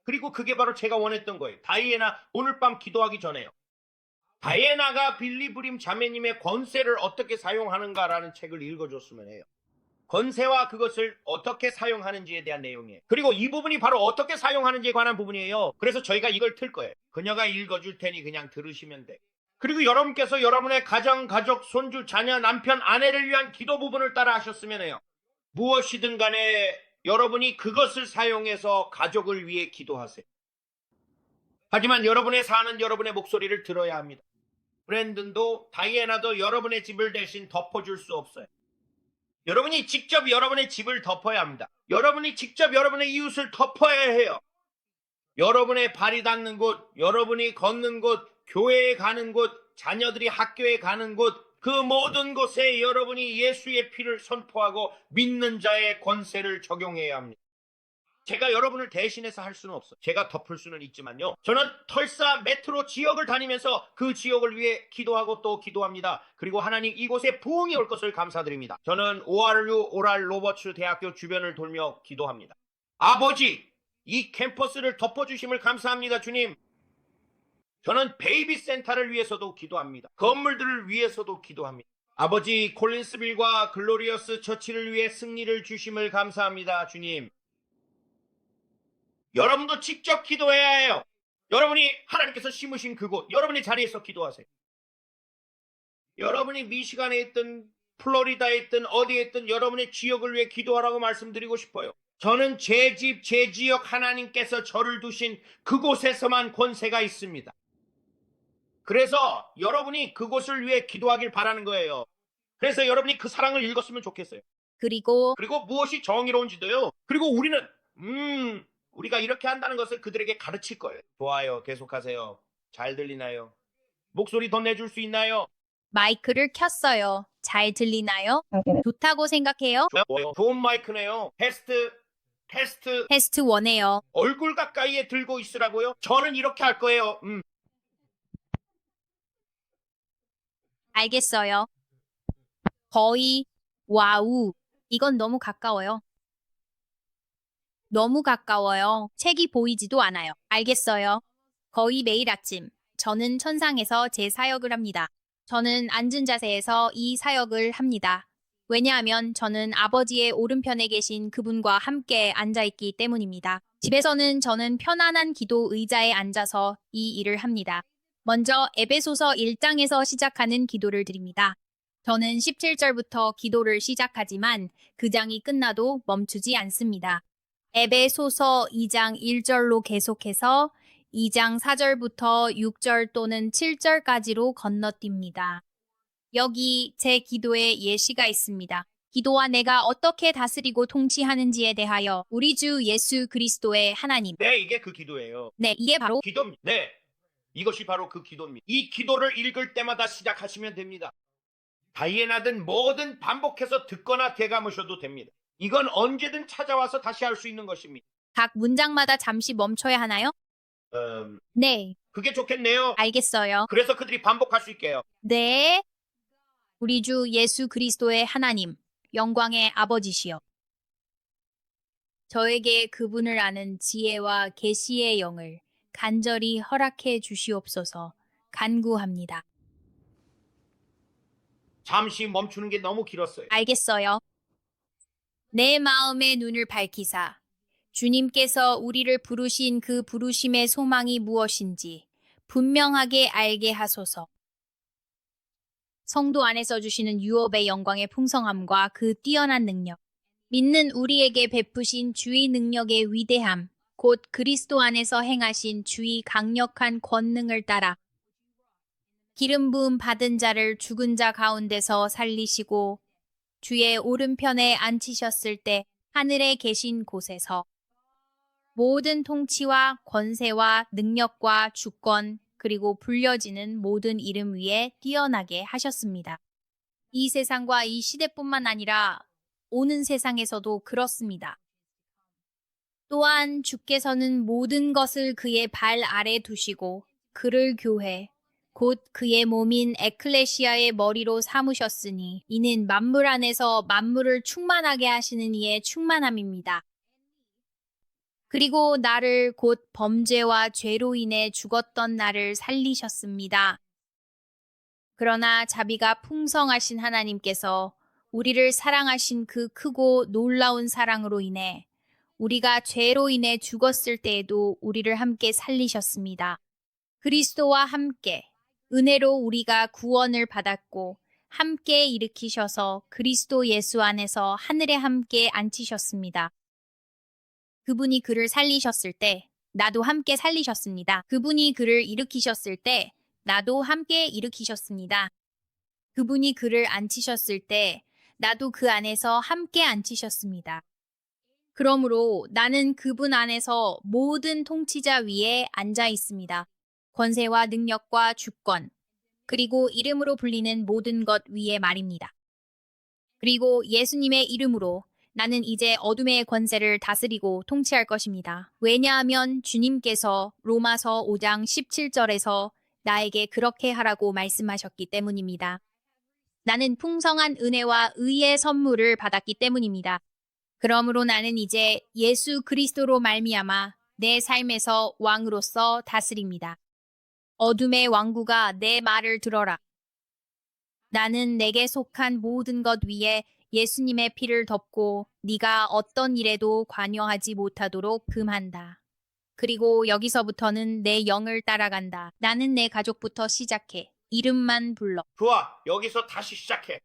그리고 그게 바로 제가 원했던 거예요. 다이애나 오늘 밤 기도하기 전에요. 다이애나가 빌리 브림 자매님의 권세를 어떻게 사용하는가라는 책을 읽어줬으면 해요. 권세와 그것을 어떻게 사용하는지에 대한 내용이에요. 그리고 이 부분이 바로 어떻게 사용하는지에 관한 부분이에요. 그래서 저희가 이걸 틀 거예요. 그녀가 읽어줄 테니 그냥 들으시면 돼. 그리고 여러분께서 여러분의 가정, 가족, 손주, 자녀, 남편, 아내를 위한 기도 부분을 따라 하셨으면 해요. 무엇이든 간에 여러분이 그것을 사용해서 가족을 위해 기도하세요. 하지만 여러분의 사는 여러분의 목소리를 들어야 합니다. 브랜든도 다이애나도 여러분의 집을 대신 덮어줄 수 없어요. 여러분이 직접 여러분의 집을 덮어야 합니다. 여러분이 직접 여러분의 이웃을 덮어야 해요. 여러분의 발이 닿는 곳, 여러분이 걷는 곳, 교회에 가는 곳, 자녀들이 학교에 가는 곳, 그 모든 곳에 여러분이 예수의 피를 선포하고 믿는 자의 권세를 적용해야 합니다. 제가 여러분을 대신해서 할 수는 없어요. 제가 덮을 수는 있지만요. 저는 털사 메트로 지역을 다니면서 그 지역을 위해 기도하고 또 기도합니다. 그리고 하나님 이곳에 부흥이 올 것을 감사드립니다. 저는 ORU 오랄 로버츠 대학교 주변을 돌며 기도합니다. 아버지, 이 캠퍼스를 덮어주심을 감사합니다, 주님. 저는 베이비 센터를 위해서도 기도합니다. 건물들을 위해서도 기도합니다. 아버지, 콜린스빌과 글로리어스 처치를 위해 승리를 주심을 감사합니다, 주님. 여러분도 직접 기도해야 해요. 여러분이 하나님께서 심으신 그곳, 여러분의 자리에서 기도하세요. 여러분이 미시간에 있든 플로리다에 있든 어디에 있든 여러분의 지역을 위해 기도하라고 말씀드리고 싶어요. 저는 제 집, 제 지역 하나님께서 저를 두신 그곳에서만 권세가 있습니다. 그래서 여러분이 그곳을 위해 기도하길 바라는 거예요. 그래서 여러분이 그 사랑을 읽었으면 좋겠어요. 그리고 무엇이 정의로운지도요. 그리고 우리는 우리가 이렇게 한다는 것을 그들에게 가르칠 거예요. 좋아요. 계속하세요. 잘 들리나요? 목소리 더 내줄 수 있나요? 마이크를 켰어요. 잘 들리나요? 좋다고 생각해요? 좋아요. 좋은 마이크네요. 테스트. 테스트 원해요. 얼굴 가까이에 들고 있으라고요? 저는 이렇게 할 거예요. 알겠어요. 거의, 와우. 이건 너무 가까워요. 너무 가까워요. 책이 보이지도 않아요. 알겠어요. 거의 매일 아침, 저는 천상에서 제 사역을 합니다. 저는 앉은 자세에서 이 사역을 합니다. 왜냐하면 저는 아버지의 오른편에 계신 그분과 함께 앉아있기 때문입니다. 집에서는 저는 편안한 기도 의자에 앉아서 이 일을 합니다. 먼저 에베소서 1장에서 시작하는 기도를 드립니다. 저는 17절부터 기도를 시작하지만 그 장이 끝나도 멈추지 않습니다. 에베소서 2장 1절로 계속해서 2장 4절부터 6절 또는 7절까지로 건너뜁니다. 여기 제 기도의 예시가 있습니다. 기도와 내가 어떻게 다스리고 통치하는지에 대하여 우리 주 예수 그리스도의 하나님. 네, 이게 그 기도예요. 네, 이게 바로 기도입니다. 네, 이것이 바로 그 기도입니다. 이 기도를 읽을 때마다 시작하시면 됩니다. 다이애나든 뭐든 반복해서 듣거나 되감으셔도 됩니다. 이건 언제든 찾아와서 다시 할 수 있는 것입니다. 각 문장마다 잠시 멈춰야 하나요? 네, 그게 좋겠네요. 알겠어요. 그래서 그들이 반복할 수 있게요. 네. 우리 주 예수 그리스도의 하나님, 영광의 아버지시여. 저에게 그분을 아는 지혜와 계시의 영을 간절히 허락해 주시옵소서 간구합니다. 잠시 멈추는 게 너무 길었어요. 알겠어요. 내 마음의 눈을 밝히사 주님께서 우리를 부르신 그 부르심의 소망이 무엇인지 분명하게 알게 하소서. 성도 안에서 주시는 유업의 영광의 풍성함과 그 뛰어난 능력, 믿는 우리에게 베푸신 주의 능력의 위대함, 곧 그리스도 안에서 행하신 주의 강력한 권능을 따라 기름 부음 받은 자를 죽은 자 가운데서 살리시고 주의 오른편에 앉히셨을 때 하늘에 계신 곳에서 모든 통치와 권세와 능력과 주권 그리고 불려지는 모든 이름 위에 뛰어나게 하셨습니다. 이 세상과 이 시대뿐만 아니라 오는 세상에서도 그렇습니다. 또한 주께서는 모든 것을 그의 발 아래 두시고 그를 교회, 곧 그의 몸인 에클레시아의 머리로 삼으셨으니 이는 만물 안에서 만물을 충만하게 하시는 이의 충만함입니다. 그리고 나를 곧 범죄와 죄로 인해 죽었던 나를 살리셨습니다. 그러나 자비가 풍성하신 하나님께서 우리를 사랑하신 그 크고 놀라운 사랑으로 인해 우리가 죄로 인해 죽었을 때에도 우리를 함께 살리셨습니다. 그리스도와 함께 은혜로 우리가 구원을 받았고 함께 일으키셔서 그리스도 예수 안에서 하늘에 함께 앉히셨습니다. 그분이 그를 살리셨을 때 나도 함께 살리셨습니다. 그분이 그를 일으키셨을 때 나도 함께 일으키셨습니다. 그분이 그를 앉히셨을 때 나도 그 안에서 함께 앉히셨습니다. 그러므로 나는 그분 안에서 모든 통치자 위에 앉아 있습니다. 권세와 능력과 주권, 그리고 이름으로 불리는 모든 것 위에 말입니다. 그리고 예수님의 이름으로 나는 이제 어둠의 권세를 다스리고 통치할 것입니다. 왜냐하면 주님께서 로마서 5장 17절에서 나에게 그렇게 하라고 말씀하셨기 때문입니다. 나는 풍성한 은혜와 의의 선물을 받았기 때문입니다. 그러므로 나는 이제 예수 그리스도로 말미암아 내 삶에서 왕으로서 다스립니다. 어둠의 왕국아, 내 말을 들어라. 나는 내게 속한 모든 것 위에 예수님의 피를 덮고 네가 어떤 일에도 관여하지 못하도록 금한다. 그리고 여기서부터는 내 영을 따라간다. 나는 내 가족부터 시작해. 이름만 불러. 좋아. 여기서 다시 시작해.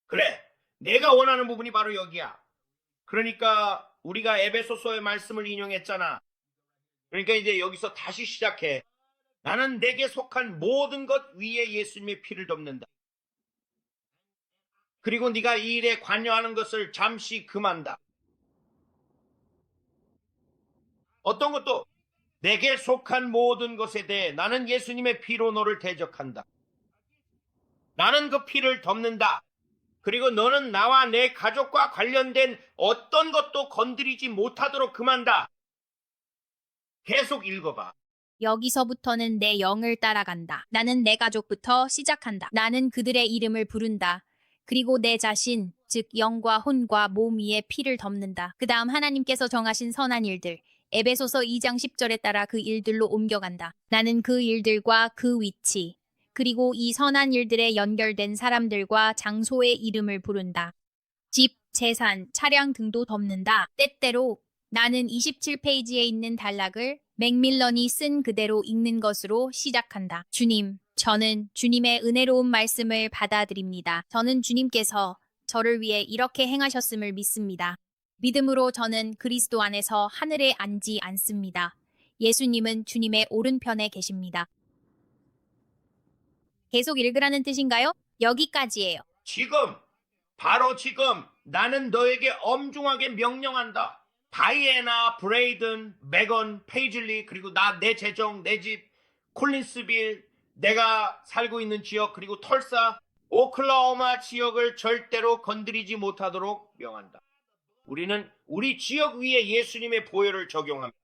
그래. 내가 원하는 부분이 바로 여기야. 그러니까 우리가 에베소서의 말씀을 인용했잖아. 그러니까 이제 여기서 다시 시작해. 나는 내게 속한 모든 것 위에 예수님의 피를 덮는다. 그리고 네가 이 일에 관여하는 것을 잠시 금한다. 어떤 것도 내게 속한 모든 것에 대해 나는 예수님의 피로 너를 대적한다. 나는 그 피를 덮는다. 그리고 너는 나와 내 가족과 관련된 어떤 것도 건드리지 못하도록 금한다. 계속 읽어봐. 여기서부터는 내 영을 따라간다. 나는 내 가족부터 시작한다. 나는 그들의 이름을 부른다. 그리고 내 자신, 즉 영과 혼과 몸 위에 피를 덮는다. 그 다음 하나님께서 정하신 선한 일들, 에베소서 2장 10절에 따라 그 일들로 옮겨간다. 나는 그 일들과 그 위치, 그리고 이 선한 일들에 연결된 사람들과 장소의 이름을 부른다. 집, 재산, 차량 등도 덮는다. 때때로 나는 27페이지에 있는 단락을 맥밀런이 쓴 그대로 읽는 것으로 시작한다. 주님, 저는 주님의 은혜로운 말씀을 받아들입니다. 저는 주님께서 저를 위해 이렇게 행하셨음을 믿습니다. 믿음으로 저는 그리스도 안에서 하늘에 앉지 않습니다. 예수님은 주님의 오른편에 계십니다. 계속 읽으라는 뜻인가요? 여기까지예요. 지금, 바로 지금 나는 너에게 엄중하게 명령한다. 다이애나, 브레이든, 메건, 페이즐리, 그리고 내 재정, 내 집, 콜린스빌, 내가 살고 있는 지역, 그리고 털사, 오클라호마 지역을 절대로 건드리지 못하도록 명한다. 우리는 우리 지역 위에 예수님의 보혈을 적용합니다.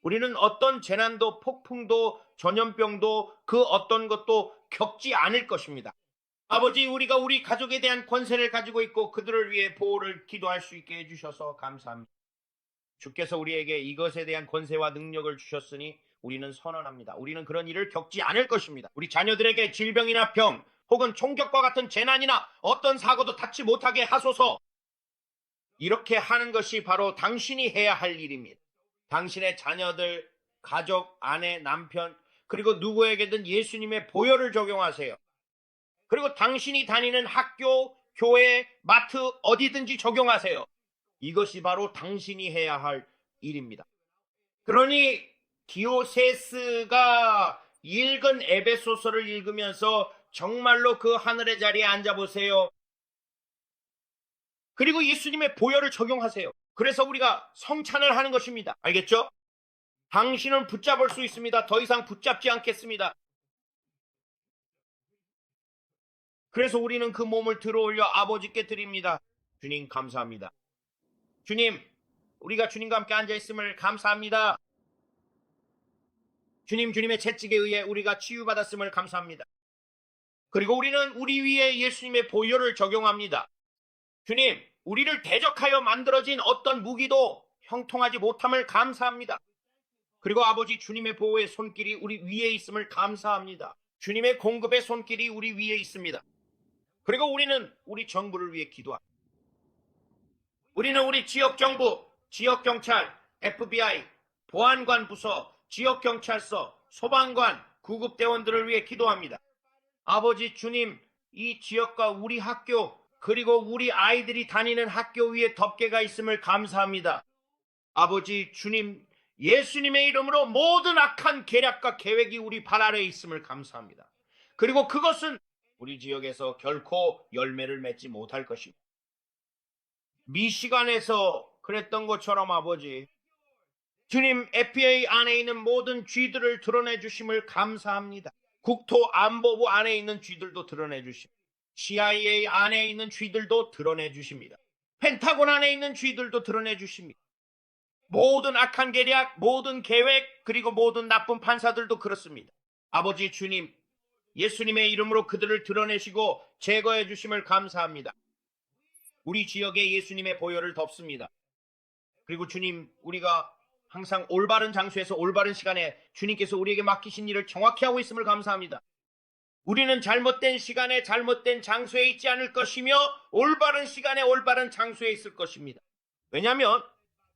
우리는 어떤 재난도, 폭풍도, 전염병도 그 어떤 것도 겪지 않을 것입니다. 아버지, 우리가 우리 가족에 대한 권세를 가지고 있고 그들을 위해 보호를 기도할 수 있게 해주셔서 감사합니다. 주께서 우리에게 이것에 대한 권세와 능력을 주셨으니 우리는 선언합니다. 우리는 그런 일을 겪지 않을 것입니다. 우리 자녀들에게 질병이나 병 혹은 총격과 같은 재난이나 어떤 사고도 닿지 못하게 하소서. 이렇게 하는 것이 바로 당신이 해야 할 일입니다. 당신의 자녀들, 가족, 아내, 남편, 그리고 누구에게든 예수님의 보혈을 적용하세요. 그리고 당신이 다니는 학교, 교회, 마트 어디든지 적용하세요. 이것이 바로 당신이 해야 할 일입니다. 그러니 디오세스가 읽은 에베소서를 읽으면서 정말로 그 하늘의 자리에 앉아보세요. 그리고 예수님의 보혈을 적용하세요. 그래서 우리가 성찬을 하는 것입니다. 알겠죠? 당신은 붙잡을 수 있습니다. 더 이상 붙잡지 않겠습니다. 그래서 우리는 그 몸을 들어올려 아버지께 드립니다. 주님 감사합니다. 주님, 우리가 주님과 함께 앉아있음을 감사합니다. 주님, 주님의 채찍에 의해 우리가 치유받았음을 감사합니다. 그리고 우리는 우리 위에 예수님의 보혈을 적용합니다. 주님, 우리를 대적하여 만들어진 어떤 무기도 형통하지 못함을 감사합니다. 그리고 아버지 주님의 보호의 손길이 우리 위에 있음을 감사합니다. 주님의 공급의 손길이 우리 위에 있습니다. 그리고 우리는 우리 정부를 위해 기도합니다. 우리는 우리 지역정부, 지역경찰, FBI, 보안관 부서, 지역경찰서, 소방관, 구급대원들을 위해 기도합니다. 아버지 주님, 이 지역과 우리 학교, 그리고 우리 아이들이 다니는 학교 위에 덮개가 있음을 감사합니다. 아버지 주님, 예수님의 이름으로 모든 악한 계략과 계획이 우리 발 아래에 있음을 감사합니다. 그리고 그것은 우리 지역에서 결코 열매를 맺지 못할 것입니다. 미시간에서 그랬던 것처럼 아버지 주님, FA 안에 있는 모든 쥐들을 드러내 주심을 감사합니다. 국토안보부 안에 있는 쥐들도 드러내 주십니다. CIA 안에 있는 쥐들도 드러내 주십니다. 펜타곤 안에 있는 쥐들도 드러내 주십니다. 모든 악한 계략, 모든 계획, 그리고 모든 나쁜 판사들도 그렇습니다. 아버지 주님, 예수님의 이름으로 그들을 드러내시고 제거해 주심을 감사합니다. 우리 지역에 예수님의 보혈을 덮습니다. 그리고 주님, 우리가 항상 올바른 장소에서 올바른 시간에 주님께서 우리에게 맡기신 일을 정확히 하고 있음을 감사합니다. 우리는 잘못된 시간에 잘못된 장소에 있지 않을 것이며 올바른 시간에 올바른 장소에 있을 것입니다. 왜냐하면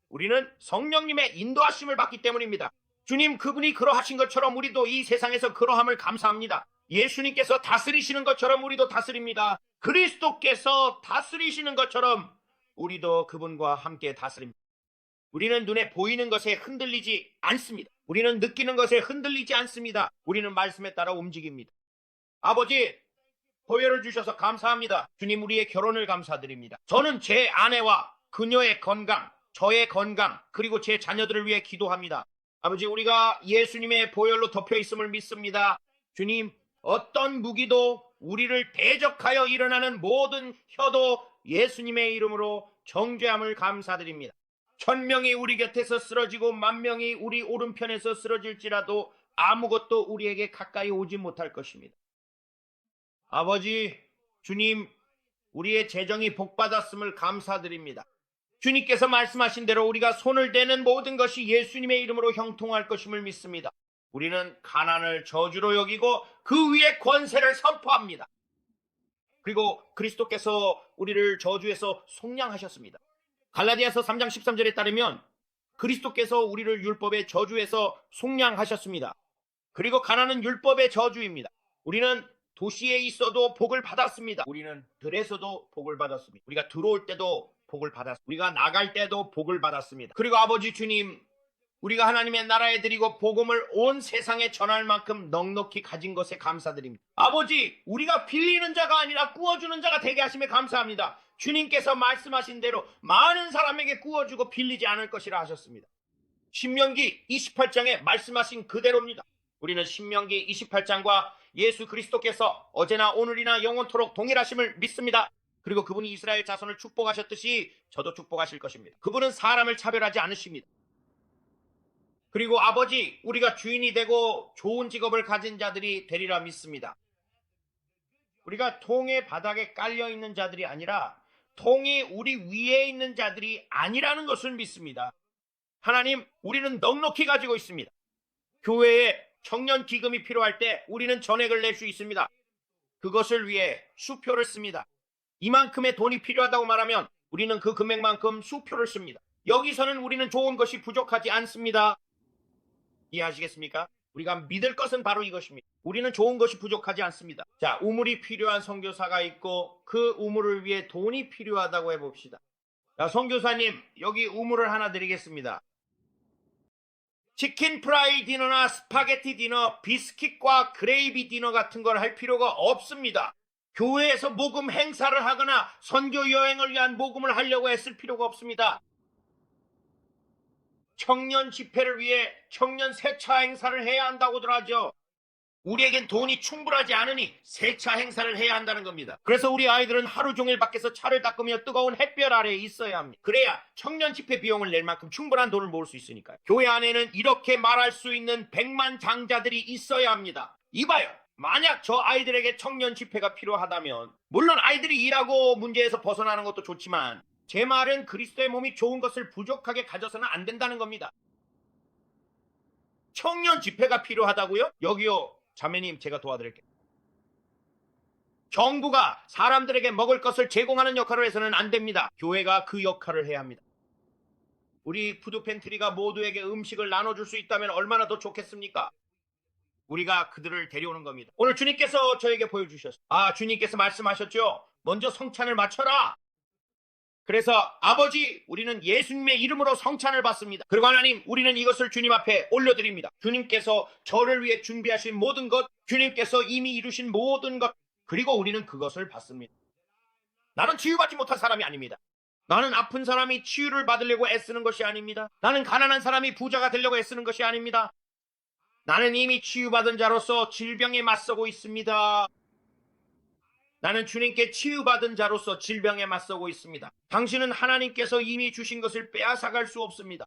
우리는 성령님의 인도하심을 받기 때문입니다. 주님, 그분이 그러하신 것처럼 우리도 이 세상에서 그러함을 감사합니다. 예수님께서 다스리시는 것처럼 우리도 다스립니다. 그리스도께서 다스리시는 것처럼 우리도 그분과 함께 다스립니다. 우리는 눈에 보이는 것에 흔들리지 않습니다. 우리는 느끼는 것에 흔들리지 않습니다. 우리는 말씀에 따라 움직입니다. 아버지, 보혈을 주셔서 감사합니다. 주님, 우리의 결혼을 감사드립니다. 저는 제 아내와 그녀의 건강, 저의 건강, 그리고 제 자녀들을 위해 기도합니다. 아버지, 우리가 예수님의 보혈로 덮여 있음을 믿습니다. 주님, 어떤 무기도 우리를 대적하여 일어나는 모든 혀도 예수님의 이름으로 정죄함을 감사드립니다. 1000명이 우리 곁에서 쓰러지고 10,000명이 우리 오른편에서 쓰러질지라도 아무것도 우리에게 가까이 오지 못할 것입니다. 아버지, 주님, 우리의 재정이 복받았음을 감사드립니다. 주님께서 말씀하신 대로 우리가 손을 대는 모든 것이 예수님의 이름으로 형통할 것임을 믿습니다. 우리는 가난을 저주로 여기고 그 위에 권세를 선포합니다. 그리고 그리스도께서 우리를 저주에서 속량하셨습니다. 갈라디아서 3장 13절에 따르면 그리스도께서 우리를 율법의 저주에서 속량하셨습니다. 그리고 가난은 율법의 저주입니다. 우리는 도시에 있어도 복을 받았습니다. 우리는 들에서도 복을 받았습니다. 우리가 들어올 때도 복을 받았습니다. 우리가 나갈 때도 복을 받았습니다. 그리고 아버지 주님, 우리가 하나님의 나라에 드리고 복음을 온 세상에 전할 만큼 넉넉히 가진 것에 감사드립니다. 아버지, 우리가 빌리는 자가 아니라 꾸어주는 자가 되게 하심에 감사합니다. 주님께서 말씀하신 대로 많은 사람에게 꾸어주고 빌리지 않을 것이라 하셨습니다. 신명기 28장에 말씀하신 그대로입니다. 우리는 신명기 28장과 예수 그리스도께서 어제나 오늘이나 영원토록 동일하심을 믿습니다. 그리고 그분이 이스라엘 자손을 축복하셨듯이 저도 축복하실 것입니다. 그분은 사람을 차별하지 않으십니다. 그리고 아버지, 우리가 주인이 되고 좋은 직업을 가진 자들이 되리라 믿습니다. 우리가 통의 바닥에 깔려있는 자들이 아니라 통이 우리 위에 있는 자들이 아니라는 것을 믿습니다. 하나님, 우리는 넉넉히 가지고 있습니다. 교회에 청년 기금이 필요할 때 우리는 전액을 낼 수 있습니다. 그것을 위해 수표를 씁니다. 이만큼의 돈이 필요하다고 말하면 우리는 그 금액만큼 수표를 씁니다. 여기서는 우리는 좋은 것이 부족하지 않습니다. 이해하시겠습니까? 우리가 믿을 것은 바로 이것입니다. 우리는 좋은 것이 부족하지 않습니다. 자, 우물이 필요한 선교사가 있고 그 우물을 위해 돈이 필요하다고 해봅시다. 자, 선교사님, 여기 우물을 하나 드리겠습니다. 치킨 프라이 디너나 스파게티 디너, 비스킷과 그레이비 디너 같은 걸 할 필요가 없습니다. 교회에서 복음 행사를 하거나 선교 여행을 위한 복음을 하려고 했을 필요가 없습니다. 청년 집회를 위해 청년 세차 행사를 해야 한다고들 하죠. 우리에겐 돈이 충분하지 않으니 세차 행사를 해야 한다는 겁니다. 그래서 우리 아이들은 하루 종일 밖에서 차를 닦으며 뜨거운 햇볕 아래에 있어야 합니다. 그래야 청년 집회 비용을 낼 만큼 충분한 돈을 모을 수 있으니까요. 교회 안에는 이렇게 말할 수 있는 100만 장자들이 있어야 합니다. 이봐요. 만약 저 아이들에게 청년 집회가 필요하다면, 물론 아이들이 일하고 문제에서 벗어나는 것도 좋지만 제 말은 그리스도의 몸이 좋은 것을 부족하게 가져서는 안 된다는 겁니다. 청년 집회가 필요하다고요? 여기요, 자매님, 제가 도와드릴게요. 정부가 사람들에게 먹을 것을 제공하는 역할을 해서는 안 됩니다. 교회가 그 역할을 해야 합니다. 우리 푸드팬트리가 모두에게 음식을 나눠줄 수 있다면 얼마나 더 좋겠습니까? 우리가 그들을 데려오는 겁니다. 오늘 주님께서 저에게 보여주셨어요. 주님께서 말씀하셨죠. 먼저 성찬을 마쳐라. 그래서 아버지, 우리는 예수님의 이름으로 성찬을 받습니다. 그리고 하나님, 우리는 이것을 주님 앞에 올려드립니다. 주님께서 저를 위해 준비하신 모든 것, 주님께서 이미 이루신 모든 것, 그리고 우리는 그것을 받습니다. 나는 치유받지 못한 사람이 아닙니다. 나는 아픈 사람이 치유를 받으려고 애쓰는 것이 아닙니다. 나는 가난한 사람이 부자가 되려고 애쓰는 것이 아닙니다. 나는 이미 치유받은 자로서 질병에 맞서고 있습니다. 나는 주님께 치유받은 자로서 질병에 맞서고 있습니다. 당신은 하나님께서 이미 주신 것을 빼앗아갈 수 없습니다.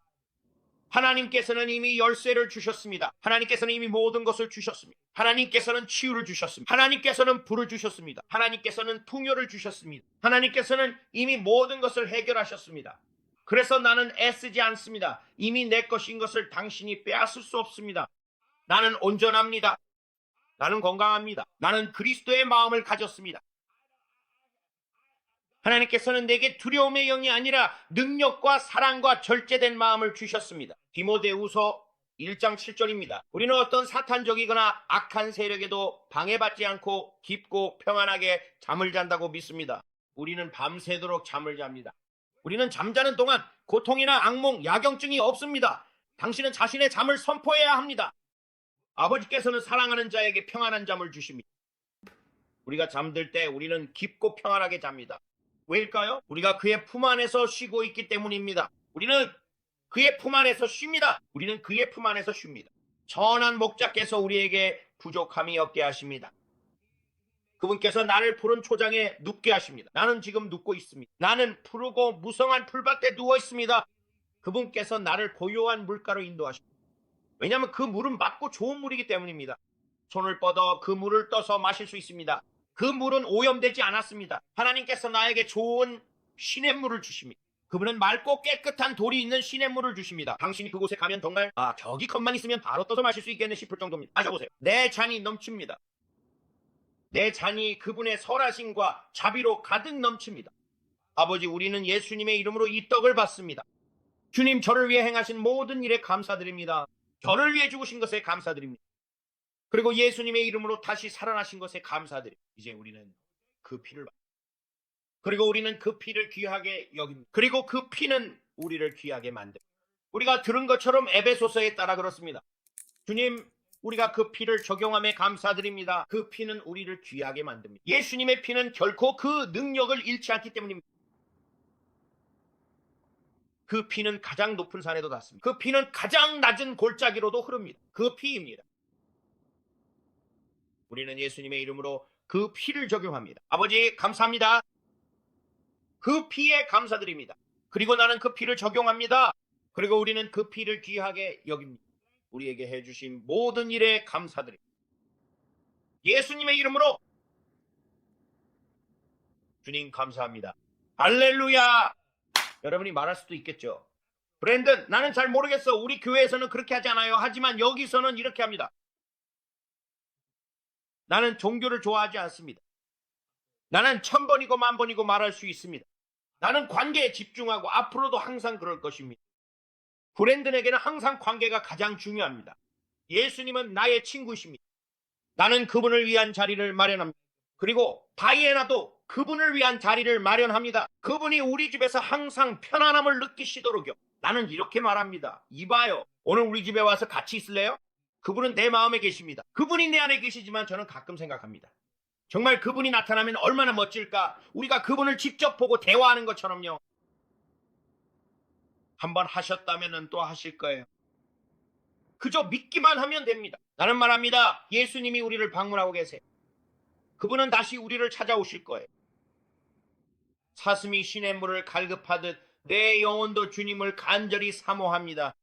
하나님께서는 이미 열쇠를 주셨습니다. 하나님께서는 이미 모든 것을 주셨습니다. 하나님께서는 치유를 주셨습니다. 하나님께서는 불을 주셨습니다. 하나님께서는 풍요를 주셨습니다. 하나님께서는 이미 모든 것을 해결하셨습니다. 그래서 나는 애쓰지 않습니다. 이미 내 것인 것을 당신이 빼앗을 수 없습니다. 나는 온전합니다. 나는 건강합니다. 나는 그리스도의 마음을 가졌습니다. 하나님께서는 내게 두려움의 영이 아니라 능력과 사랑과 절제된 마음을 주셨습니다. 디모데후서 1장 7절입니다. 우리는 어떤 사탄적이거나 악한 세력에도 방해받지 않고 깊고 평안하게 잠을 잔다고 믿습니다. 우리는 밤새도록 잠을 잡니다. 우리는 잠자는 동안 고통이나 악몽, 야경증이 없습니다. 당신은 자신의 잠을 선포해야 합니다. 아버지께서는 사랑하는 자에게 평안한 잠을 주십니다. 우리가 잠들 때 우리는 깊고 평안하게 잡니다. 왜일까요? 우리가 그의 품 안에서 쉬고 있기 때문입니다. 우리는 그의 품 안에서 쉽니다. 우리는 그의 품 안에서 쉽니다. 선한 목자께서 우리에게 부족함이 없게 하십니다. 그분께서 나를 푸른 초장에 눕게 하십니다. 나는 지금 눕고 있습니다. 나는 푸르고 무성한 풀밭에 누워 있습니다. 그분께서 나를 고요한 물가로 인도하십니다. 왜냐하면 그 물은 맑고 좋은 물이기 때문입니다. 손을 뻗어 그 물을 떠서 마실 수 있습니다. 그 물은 오염되지 않았습니다. 하나님께서 나에게 좋은 시냇물을 주십니다. 그분은 맑고 깨끗한 돌이 있는 시냇물을 주십니다. 당신이 그곳에 가면 정말 저기 컵만 있으면 바로 떠서 마실 수 있겠네 싶을 정도입니다. 마셔보세요. 내 잔이 넘칩니다. 내 잔이 그분의 선하심과 자비로 가득 넘칩니다. 아버지, 우리는 예수님의 이름으로 이 떡을 받습니다. 주님, 저를 위해 행하신 모든 일에 감사드립니다. 저를 위해 죽으신 것에 감사드립니다. 그리고 예수님의 이름으로 다시 살아나신 것에 감사드립니다. 이제 우리는 그 피를 받습니다. 그리고 우리는 그 피를 귀하게 여깁니다. 그리고 그 피는 우리를 귀하게 만듭니다. 우리가 들은 것처럼 에베소서에 따라 그렇습니다. 주님, 우리가 그 피를 적용함에 감사드립니다. 그 피는 우리를 귀하게 만듭니다. 예수님의 피는 결코 그 능력을 잃지 않기 때문입니다. 그 피는 가장 높은 산에도 닿습니다. 그 피는 가장 낮은 골짜기로도 흐릅니다. 그 피입니다. 우리는 예수님의 이름으로 그 피를 적용합니다. 아버지, 감사합니다. 그 피에 감사드립니다. 그리고 나는 그 피를 적용합니다. 그리고 우리는 그 피를 귀하게 여깁니다. 우리에게 해주신 모든 일에 감사드립니다. 예수님의 이름으로 주님 감사합니다. 할렐루야. 여러분이 말할 수도 있겠죠. 브랜든, 나는 잘 모르겠어. 우리 교회에서는 그렇게 하지 않아요. 하지만 여기서는 이렇게 합니다. 나는 종교를 좋아하지 않습니다. 나는 1000번이고 10,000번이고 말할 수 있습니다. 나는 관계에 집중하고 앞으로도 항상 그럴 것입니다. 브랜든에게는 항상 관계가 가장 중요합니다. 예수님은 나의 친구이십니다. 나는 그분을 위한 자리를 마련합니다. 그리고 다이애나도 그분을 위한 자리를 마련합니다. 그분이 우리 집에서 항상 편안함을 느끼시도록요. 나는 이렇게 말합니다. 이봐요. 오늘 우리 집에 와서 같이 있을래요? 그분은 내 마음에 계십니다. 그분이 내 안에 계시지만 저는 가끔 생각합니다. 정말 그분이 나타나면 얼마나 멋질까? 우리가 그분을 직접 보고 대화하는 것처럼요. 한번 하셨다면 또 하실 거예요. 그저 믿기만 하면 됩니다. 나는 말합니다. 예수님이 우리를 방문하고 계세요. 그분은 다시 우리를 찾아오실 거예요. 사슴이 시냇물을 갈급하듯 내 영혼도 주님을 간절히 사모합니다.